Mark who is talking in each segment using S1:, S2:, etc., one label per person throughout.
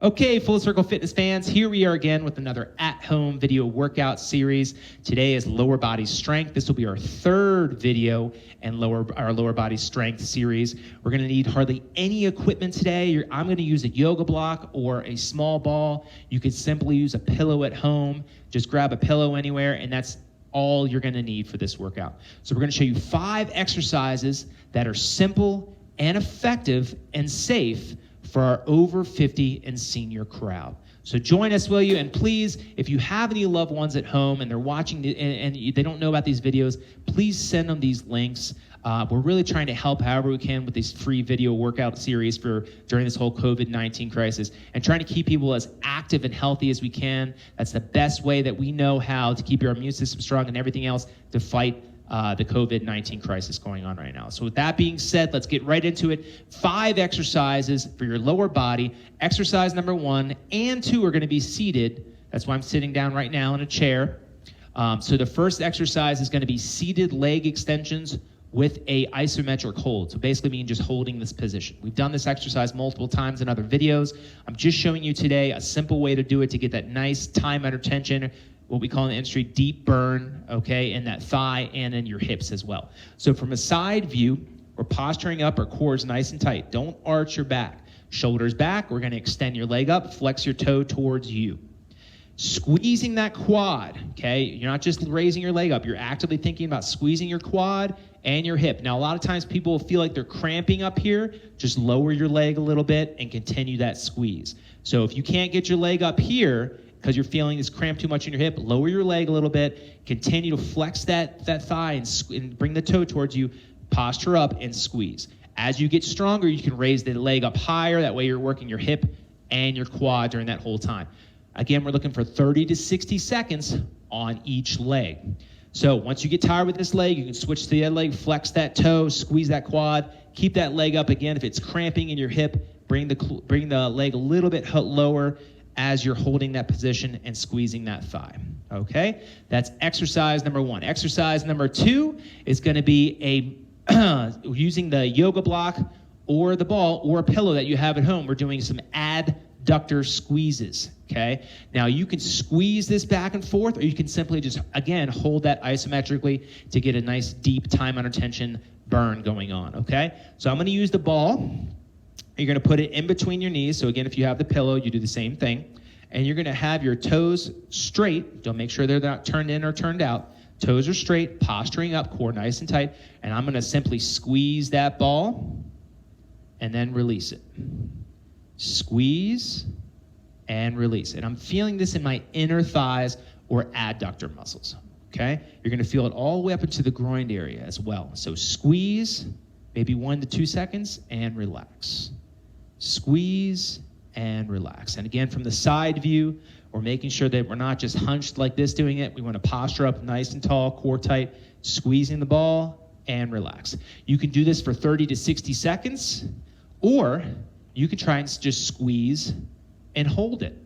S1: Okay, Full Circle Fitness fans, here we are again with another at-home video workout series. Today is lower body strength. This will be our third video in our lower body strength series. We're gonna need hardly any equipment today. I'm gonna use a yoga block or a small ball. You could simply use a pillow at home. Just grab a pillow anywhere, and that's all you're gonna need for this workout. So we're gonna show you 5 exercises that are simple and effective and safe for our over 50 and senior crowd. So join us, will you? And please, if you have any loved ones at home and they're watching and they don't know about these videos, please send them these links. We're really trying to help however we can with this free video workout series during this whole COVID-19 crisis, and trying to keep people as active and healthy as we can. That's the best way that we know how to keep your immune system strong and everything else to fight the COVID-19 crisis going on right now. So with that being said, let's get right into it. 5 exercises for your lower body. Exercise number 1 and 2 are going to be seated. That's why I'm sitting down right now in a chair. So the first exercise is going to be seated leg extensions with a isometric hold. So basically mean just holding this position. We've done this exercise multiple times in other videos. I'm just showing you today a simple way to do it to get that nice time under tension, what we call in the industry deep burn, okay, in that thigh and in your hips as well. So from a side view, we're posturing up, our core is nice and tight. Don't arch your back. Shoulders back, we're gonna extend your leg up, flex your toe towards you. Squeezing that quad, okay? You're not just raising your leg up, you're actively thinking about squeezing your quad and your hip. Now, a lot of times people feel like they're cramping up here. Just lower your leg a little bit and continue that squeeze. So if you can't get your leg up here, because you're feeling this cramp too much in your hip, lower your leg a little bit, continue to flex that thigh and bring the toe towards you, posture up and squeeze. As you get stronger, you can raise the leg up higher, that way you're working your hip and your quad during that whole time. Again, we're looking for 30 to 60 seconds on each leg. So once you get tired with this leg, you can switch to the other leg, flex that toe, squeeze that quad, keep that leg up again. If it's cramping in your hip, bring the leg a little bit lower as you're holding that position and squeezing that thigh, okay? That's exercise number 1. Exercise number 2 is gonna be using the yoga block or the ball or a pillow that you have at home. We're doing some ADDUCTOR squeezes, okay? Now you can squeeze this back and forth, or you can simply just, again, hold that isometrically to get a nice deep time under tension burn going on, okay? So I'm gonna use the ball. You're gonna put it in between your knees. So again, if you have the pillow, you do the same thing. And you're gonna have your toes straight. Don't make sure they're not turned in or turned out. Toes are straight, posturing up, core nice and tight. And I'm gonna simply squeeze that ball and then release it. Squeeze and release. And I'm feeling this in my inner thighs or adductor muscles, okay? You're gonna feel it all the way up into the groin area as well. So squeeze, maybe 1 to 2 seconds, and relax. Squeeze and relax. And again, from the side view, we're making sure that we're not just hunched like this doing it. We want to posture up nice and tall, core tight, squeezing the ball and relax. You can do this for 30 to 60 seconds, or you can try and just squeeze and hold it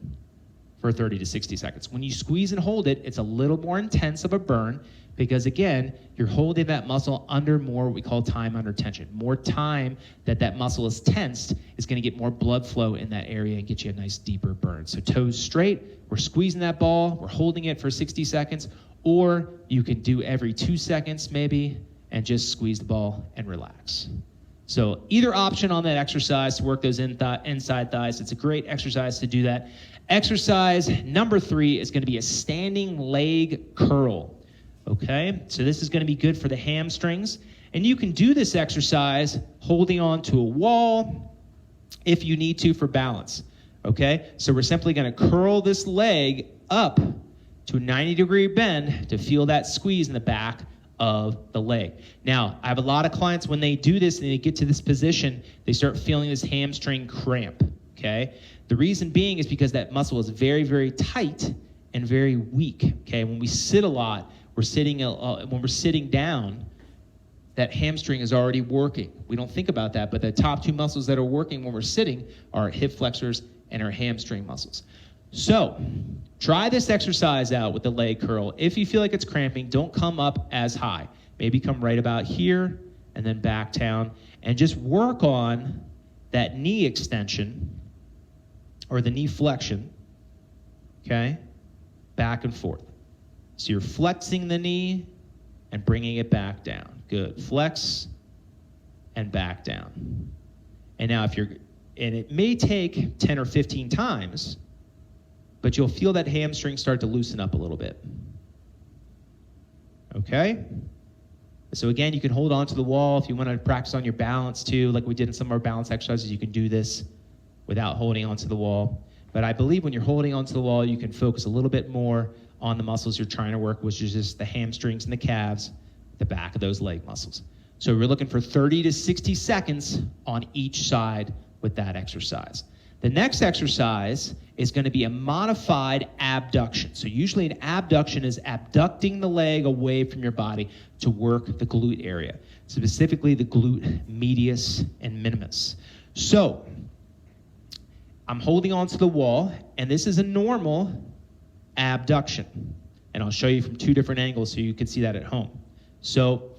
S1: for 30 to 60 seconds. When you squeeze and hold it, it's a little more intense of a burn because, again, you're holding that muscle under more what we call time under tension. More time that muscle is tensed is going to get more blood flow in that area and get you a nice deeper burn. So toes straight, we're squeezing that ball, we're holding it for 60 seconds, or you can do every 2 seconds maybe and just squeeze the ball and relax. So either option on that exercise to work those inside thighs, it's a great exercise to do that. Exercise number 3 is going to be a standing leg curl. Okay, so this is going to be good for the hamstrings. And you can do this exercise holding on to a wall if you need to for balance. Okay, so we're simply going to curl this leg up to a 90-degree bend to feel that squeeze in the back of the leg. Now, I have a lot of clients when they do this and they get to this position, they start feeling this hamstring cramp. Okay, the reason being is because that muscle is very, very tight and very weak. Okay, when we sit a lot, when we're sitting down, that hamstring is already working. We don't think about that, but the top 2 muscles that are working when we're sitting are our hip flexors and our hamstring muscles. So try this exercise out with the leg curl. If you feel like it's cramping, don't come up as high. Maybe come right about here and then back down and just work on that knee extension or the knee flexion, okay, back and forth. So you're flexing the knee and bringing it back down. Good. Flex and back down. And now and it may take 10 or 15 times, but you'll feel that hamstring start to loosen up a little bit. Okay? So again, you can hold on to the wall. If you want to practice on your balance too, like we did in some of our balance exercises, you can do this without holding onto the wall. But I believe when you're holding onto the wall, you can focus a little bit more on the muscles you're trying to work, which is just the hamstrings and the calves, the back of those leg muscles. So we're looking for 30 to 60 seconds on each side with that exercise. The next exercise is going to be a modified abduction. So usually an abduction is abducting the leg away from your body to work the glute area, specifically the glute medius and minimus. So I'm holding onto the wall, and this is a normal abduction. And I'll show you from two different angles so you can see that at home. So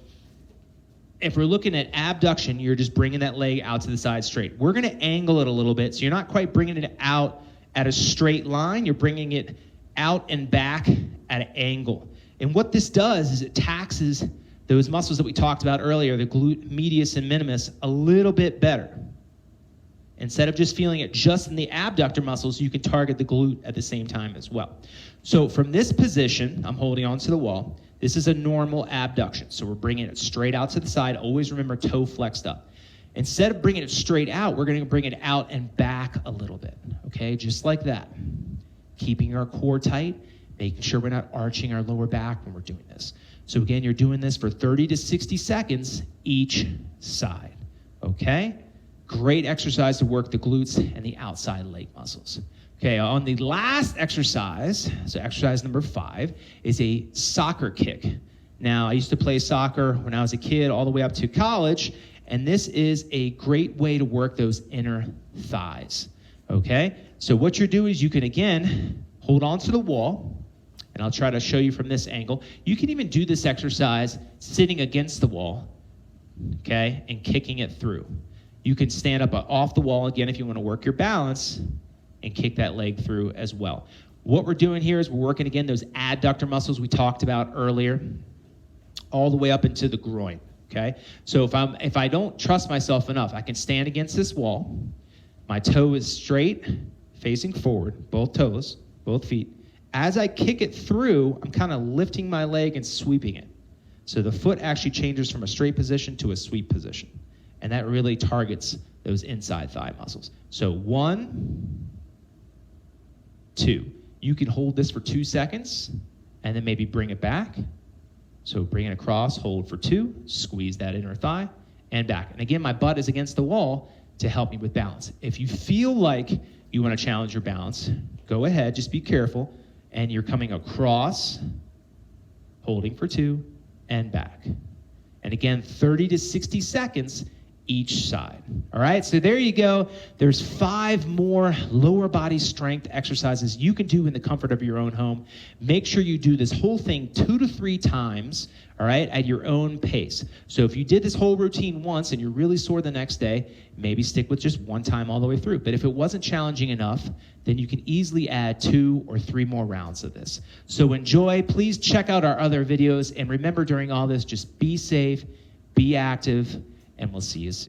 S1: if we're looking at abduction, you're just bringing that leg out to the side straight. We're going to angle it a little bit, so you're not quite bringing it out at a straight line. You're bringing it out and back at an angle. And what this does is it taxes those muscles that we talked about earlier, the glute medius and minimus, a little bit better. Instead of just feeling it just in the abductor muscles, you can target the glute at the same time as well. So from this position, I'm holding onto the wall. This is a normal abduction. So we're bringing it straight out to the side. Always remember toe flexed up. Instead of bringing it straight out, we're going to bring it out and back a little bit. Okay, just like that. Keeping our core tight, making sure we're not arching our lower back when we're doing this. So again, you're doing this for 30 to 60 seconds each side. Okay? Great exercise to work the glutes and the outside leg muscles. Okay, on the last exercise, so exercise number 5, is a soccer kick. Now, I used to play soccer when I was a kid all the way up to college, and this is a great way to work those inner thighs. Okay, so what you're doing is you can, again, hold on to the wall, and I'll try to show you from this angle. You can even do this exercise sitting against the wall, okay, and kicking it through. You can stand up off the wall again if you want to work your balance and kick that leg through as well. What we're doing here is we're working, again, those adductor muscles we talked about earlier, all the way up into the groin, okay? So if I don't trust myself enough, I can stand against this wall. My toe is straight, facing forward, both toes, both feet. As I kick it through, I'm kind of lifting my leg and sweeping it. So the foot actually changes from a straight position to a sweep position. And that really targets those inside thigh muscles. So 1, 2. You can hold this for 2 seconds and then maybe bring it back. So bring it across, hold for 2, squeeze that inner thigh, and back. And again, my butt is against the wall to help me with balance. If you feel like you want to challenge your balance, go ahead, just be careful. And you're coming across, holding for 2, and back. And again, 30 to 60 seconds each side. All right, so there you go. There's 5 more lower body strength exercises you can do in the comfort of your own home. Make sure you do this whole thing 2 to 3 times, all right, at your own pace. So if you did this whole routine once and you're really sore the next day, maybe stick with just 1 time all the way through. But if it wasn't challenging enough, then you can easily add 2 or 3 more rounds of this. So enjoy. Please check out our other videos. And remember, during all this, just be safe, be active, and we'll see you soon.